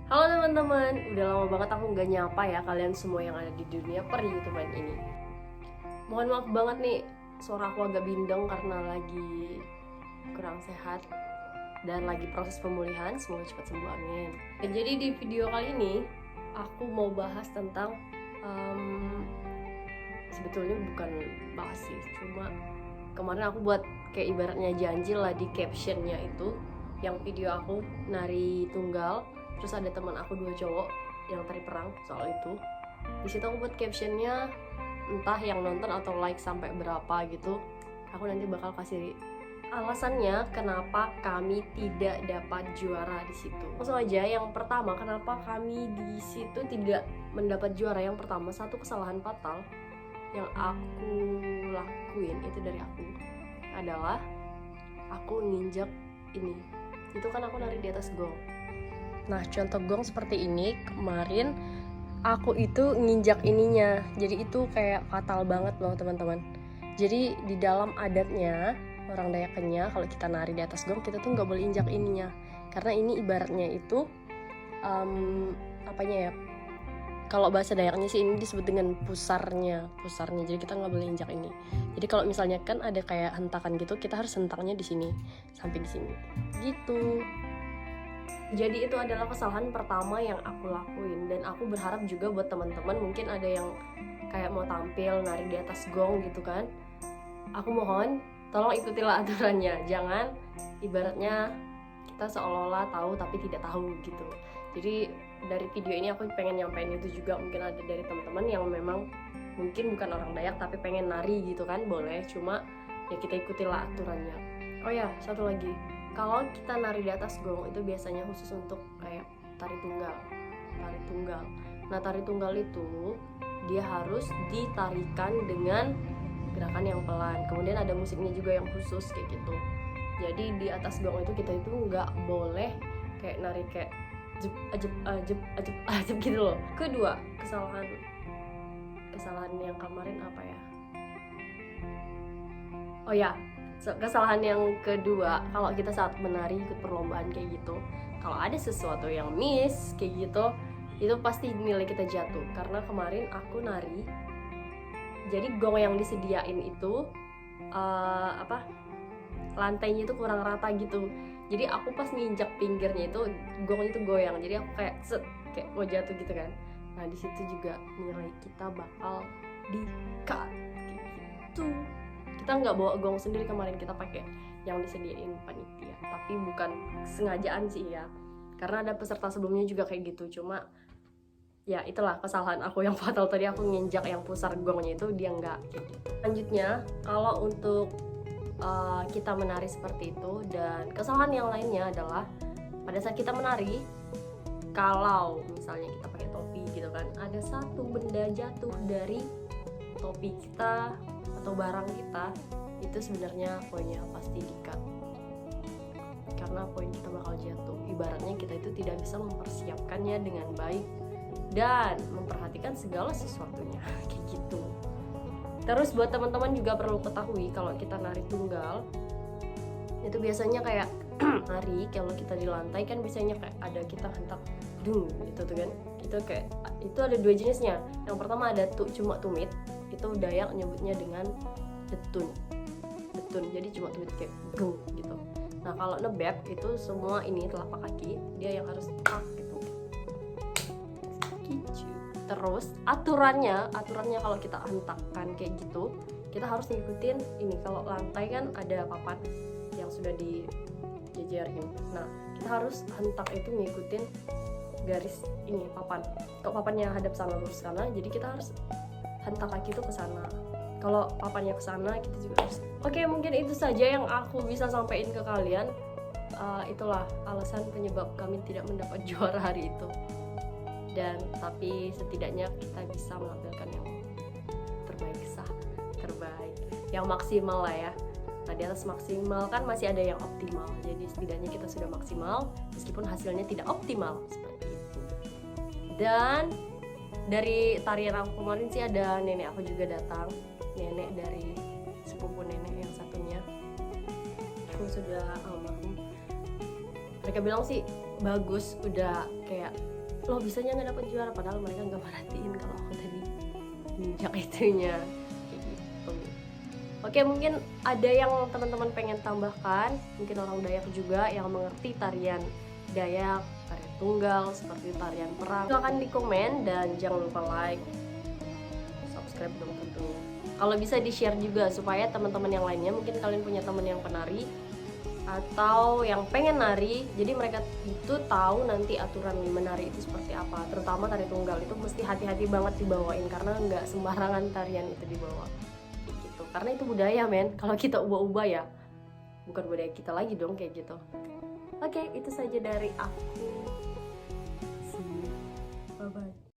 Halo teman-teman, udah lama banget aku nggak nyapa ya kalian semua yang ada di dunia per YouTubean ini. Mohon maaf banget nih, suara aku agak bindeng karena lagi kurang sehat dan lagi proses pemulihan. Semoga cepat sembuh, amin. Jadi di video kali ini aku mau bahas tentang sebetulnya bukan bahas sih, cuma kemarin aku buat kayak ibaratnya janji lah di captionnya itu, yang video aku nari tunggal. Terus ada teman aku 2 cowok yang tari perang soal itu. Di situ aku buat captionnya, entah yang nonton atau like sampai berapa gitu. Aku nanti bakal kasih alasannya kenapa kami tidak dapat juara di situ. Langsung aja, yang pertama kenapa kami di situ tidak mendapat juara. Yang pertama, satu kesalahan fatal yang aku lakuin itu dari aku adalah aku nginjak ini. Itu kan aku nari di atas gong. Nah, contoh gong seperti ini, kemarin aku itu nginjak ininya. Jadi itu kayak fatal banget loh teman-teman. Jadi di dalam adatnya orang Dayak Kenya, kalau kita nari di atas gong, kita tuh nggak boleh injak ininya. Karena ini ibaratnya itu apanya ya? Kalau bahasa Dayaknya sih ini disebut dengan pusarnya. Jadi kita nggak boleh injak ini. Jadi kalau misalnya kan ada kayak hentakan gitu, kita harus hentaknya di sini sampai di sini. Gitu. Jadi itu adalah kesalahan pertama yang aku lakuin, dan aku berharap juga buat teman-teman mungkin ada yang kayak mau tampil nari di atas gong gitu kan. Aku mohon tolong ikutilah aturannya. Jangan ibaratnya kita seolah-olah tahu tapi tidak tahu gitu. Jadi dari video ini aku pengen nyampein itu juga. Mungkin ada dari teman-teman yang memang mungkin bukan orang Dayak tapi pengen nari gitu kan, boleh, cuma ya kita ikutilah aturannya. Oh ya, satu lagi, kalau kita nari di atas gong itu biasanya khusus untuk kayak tari tunggal. Nah, tari tunggal itu dia harus ditarikan dengan gerakan yang pelan. Kemudian ada musiknya juga yang khusus kayak gitu. Jadi di atas gong itu kita itu nggak boleh kayak nari kayak ajep gitu loh. Kedua, kesalahan yang kemarin apa ya? Oh ya, kesalahan yang kedua, kalau kita saat menari ikut perlombaan kayak gitu, kalau ada sesuatu yang miss kayak gitu, itu pasti nilai kita jatuh. Karena kemarin aku nari, jadi gong yang disediain itu lantainya itu kurang rata gitu. Jadi aku pas nginjak pinggirnya itu gongnya itu goyang. Jadi aku kayak kayak mau jatuh gitu kan. Nah, di situ juga nilai kita bakal di-cut gitu. Kita nggak bawa gong sendiri kemarin, kita pakai yang disediain panitia. Tapi bukan sengajaan sih ya, karena ada peserta sebelumnya juga kayak gitu. Cuma ya itulah kesalahan aku yang fatal tadi, aku nginjak yang pusar gongnya itu, dia nggak kayak gitu. Selanjutnya, kalau untuk kita menari seperti itu, dan kesalahan yang lainnya adalah pada saat kita menari, kalau misalnya kita pakai topi gitu kan, ada satu benda jatuh dari topi kita atau barang kita, itu sebenarnya poinnya pasti di-cut, karena poin kita bakal jatuh. Ibaratnya kita itu tidak bisa mempersiapkannya dengan baik dan memperhatikan segala sesuatunya kayak gitu. Terus buat teman-teman juga perlu ketahui, kalau kita nari tunggal itu biasanya kayak nari, kalau kita di lantai kan biasanya kayak ada kita hentak dung gitu tuh kan. Itu kayak itu ada 2 jenisnya. Yang pertama ada cuma tumit, itu Dayak nyebutnya dengan detun. Jadi cuma tumit kayak gung gitu. Nah, kalau nebep itu semua ini telapak kaki, dia yang harus tak gitu. Terus aturannya kalau kita hentakkan kayak gitu, kita harus ngikutin ini. Kalau lantai kan ada papan yang sudah dijejerin. Nah, kita harus hentak itu ngikutin garis ini papan. Kalau papannya hadap sana lurus sana, jadi kita harus hentak kaki itu ke sana. Kalau papannya ke sana, kita juga harus. Oke, mungkin itu saja yang aku bisa sampaikan ke kalian. Itulah alasan penyebab kami tidak mendapat juara hari itu. Dan tapi setidaknya kita bisa menampilkan yang terbaik, yang maksimal lah ya. Nah, di atas maksimal kan masih ada yang optimal, jadi setidaknya kita sudah maksimal meskipun hasilnya tidak optimal seperti itu. Dan dari tarian aku kemarin sih ada nenek aku juga datang, nenek dari sepupu nenek yang satunya, aku sudah almarhum. Mereka bilang sih bagus, udah kayak lo bisanya nggak dapet juara, padahal mereka nggak merhatiin kalau aku tadi ninjak itunya kayak gitu. Oke, mungkin ada yang teman-teman pengen tambahkan, mungkin orang Dayak juga yang mengerti tarian Dayak, tarian tunggal, seperti tarian perang, silahkan di komen dan jangan lupa like, subscribe dong tentu. Kalau bisa di share juga supaya teman-teman yang lainnya, mungkin kalian punya teman yang penari atau yang pengen nari, jadi mereka itu tahu nanti aturan menari itu seperti apa. Terutama tari tunggal itu mesti hati-hati banget dibawain, karena nggak sembarangan tarian itu dibawa gitu, karena itu budaya men. Kalau kita ubah-ubah ya bukan budaya kita lagi dong kayak gitu. Oke, itu saja dari aku.